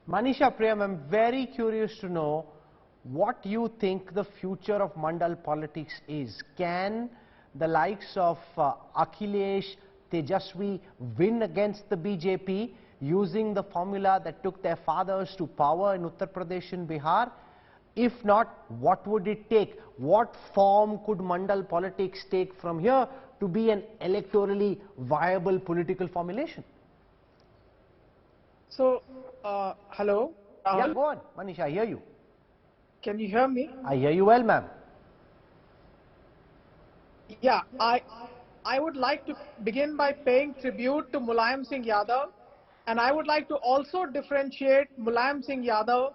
Manisha Prem, I'm very curious to know what you think the future of Mandal politics is. Can the likes of Akhilesh, Tejasvi win against the BJP using the formula that took their fathers to power in Uttar Pradesh and Bihar? If not, what would it take? What form could Mandal politics take from here to be an electorally viable political formulation? So, hello. Yeah, go on, Manisha, I hear you. Can you hear me? I hear you well, ma'am. Yeah, I would like to begin by paying tribute to Mulayam Singh Yadav, and I would like to also differentiate Mulayam Singh Yadav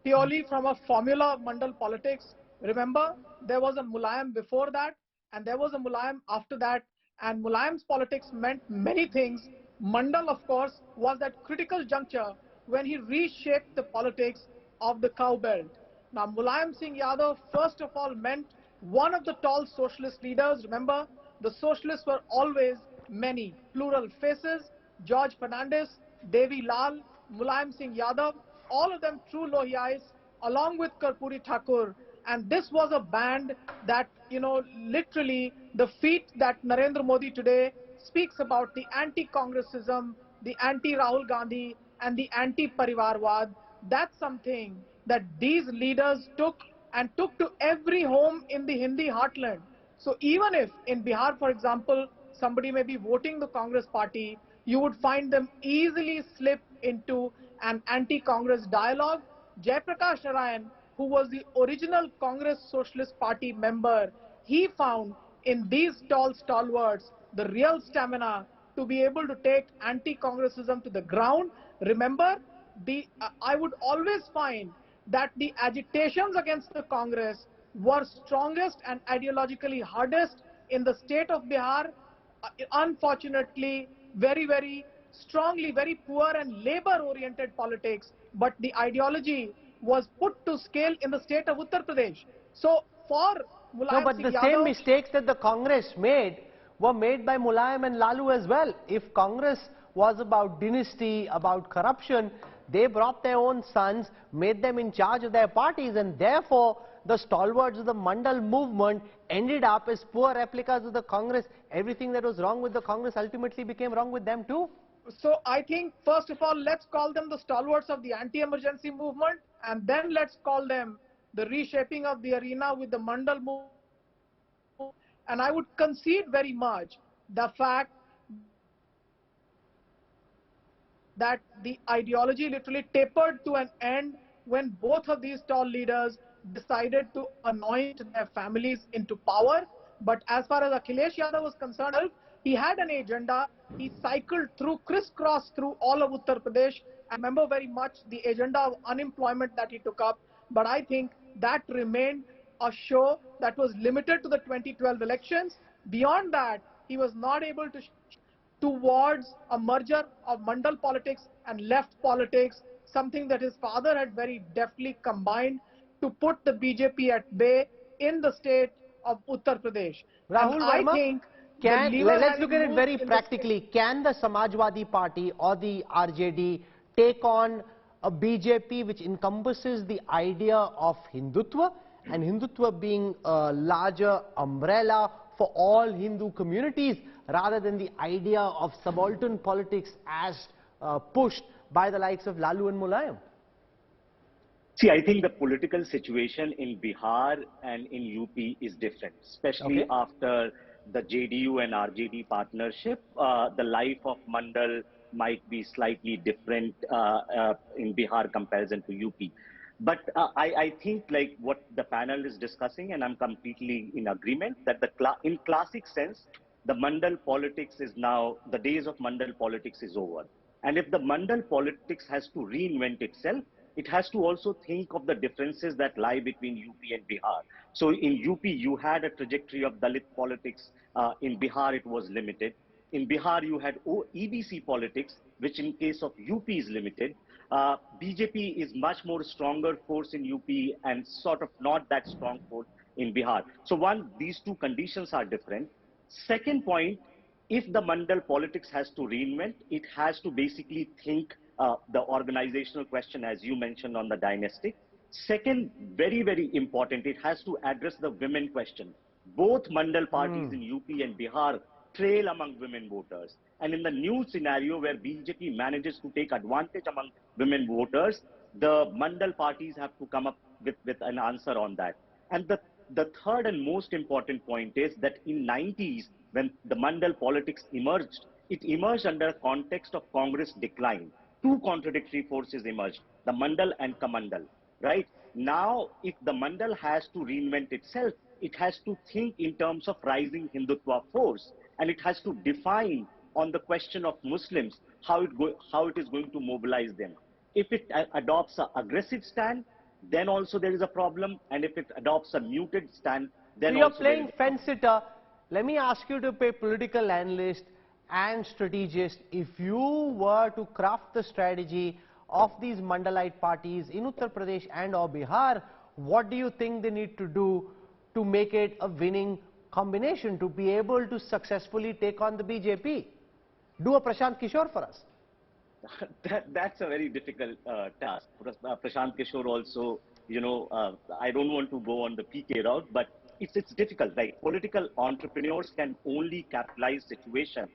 purely from a formula of Mandal politics. Remember, there was a Mulayam before that, and there was a Mulayam after that, and Mulayam's politics meant many things. Mandal, of course, was that critical juncture when he reshaped the politics of the cow belt. Now, Mulayam Singh Yadav, first of all, meant one of the tall socialist leaders. Remember, the socialists were always many, plural faces. George Fernandez, Devi Lal, Mulayam Singh Yadav, all of them true Lohiyais, along with Karpuri Thakur. And this was a band that, literally the feat that Narendra Modi today speaks about, the anti-Congressism, the anti-Rahul Gandhi, and the anti-Parivarwad. That's something that these leaders took to every home in the Hindi heartland. So even if in Bihar, for example, somebody may be voting the Congress party, you would find them easily slip into an anti-Congress dialogue. Jayaprakash Narayan, who was the original Congress Socialist Party member, he found in these tall stalwarts the real stamina to be able to take anti-Congressism to the ground. Remember, I would always find that the agitations against the Congress were strongest and ideologically hardest in the state of Bihar. Unfortunately, very strongly, very poor and labor-oriented politics, but the ideology was put to scale in the state of Uttar Pradesh. So for Mulayam No, but Singh the Yadav, same mistakes that the Congress made were made by Mulayam and Lalu as well. If Congress was about dynasty, about corruption, they brought their own sons, made them in charge of their parties, and therefore the stalwarts of the Mandal movement ended up as poor replicas of the Congress. Everything that was wrong with the Congress ultimately became wrong with them too. So I think, first of all, let's call them the stalwarts of the anti-emergency movement, and then let's call them the reshaping of the arena with the Mandal movement. And I would concede very much the fact that the ideology literally tapered to an end when both of these tall leaders decided to anoint their families into power. But as far as Akhilesh Yadav was concerned, he had an agenda. He cycled through, crisscrossed through all of Uttar Pradesh. I remember very much the agenda of unemployment that he took up. But I think that remained a show that was limited to the 2012 elections. Beyond that, he was not able to towards a merger of Mandal politics and left politics, something that his father had very deftly combined to put the BJP at bay in the state of Uttar Pradesh. Rahul And Verma, I think let's look at it very practically. Can the Samajwadi Party or the RJD take on a BJP which encompasses the idea of Hindutva, and Hindutva being a larger umbrella for all Hindu communities, rather than the idea of subaltern politics as pushed by the likes of Lalu and Mulayam? See, I think the political situation in Bihar and in UP is different, especially after the JDU and RJD partnership. The life of Mandal might be slightly different in Bihar comparison to UP. But I think like what the panel is discussing, and I'm completely in agreement, that in classic sense, the Mandal politics is now, the days of Mandal politics is over. And if the Mandal politics has to reinvent itself, it has to also think of the differences that lie between UP and Bihar. So in UP, you had a trajectory of Dalit politics. In Bihar, it was limited. In Bihar, you had EBC politics, which in case of UP is limited. BJP is much more stronger force in UP and sort of not that strong force in Bihar. So one, these two conditions are different. Second point, if the Mandal politics has to reinvent, it has to basically think the organizational question, as you mentioned, on the dynastic. Second, very, very important, it has to address the women question. Both mandal parties in UP and Bihar trail among women voters. And in the new scenario where BJP manages to take advantage among women voters, the mandal parties have to come up with an answer on that. And the third and most important point is that in 90s, when the mandal politics emerged, it emerged under a context of Congress decline. Two contradictory forces emerged, the mandal and kamandal, right? Now, if the mandal has to reinvent itself, it has to think in terms of rising Hindutva force, and it has to define on the question of Muslims how it is going to mobilize them. If it adopts an aggressive stand, then also there is a problem, and if it adopts a muted stand, then So you're also playing fence-sitter. Let me ask you to play political analyst and strategist. If you were to craft the strategy of these mandalite parties in Uttar Pradesh and or Bihar, what do you think they need to do to make it a winning combination, to be able to successfully take on the BJP? Do a Prashant Kishore for us. That's a very difficult task. Prashant Kishore also, I don't want to go on the PK route, but it's difficult. Like, political entrepreneurs can only capitalize situation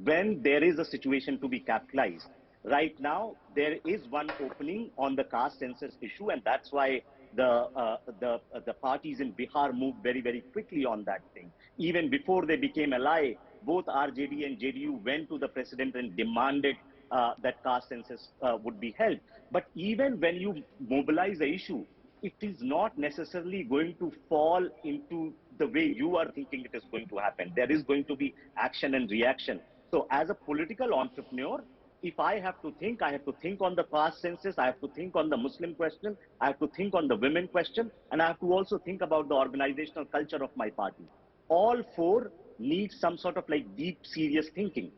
when there is a situation to be capitalized. Right now, there is one opening on the caste census issue, and that's why the parties in Bihar moved very, very quickly on that thing. Even before they became ally, both RJD and JDU went to the president and demanded that caste census would be held. But even when you mobilize the issue, it is not necessarily going to fall into the way you are thinking it is going to happen. There is going to be action and reaction. So as a political entrepreneur, if I have to think on the caste census, I have to think on the Muslim question, I have to think on the women question, and I have to also think about the organizational culture of my party. All four need some sort of like deep, serious thinking.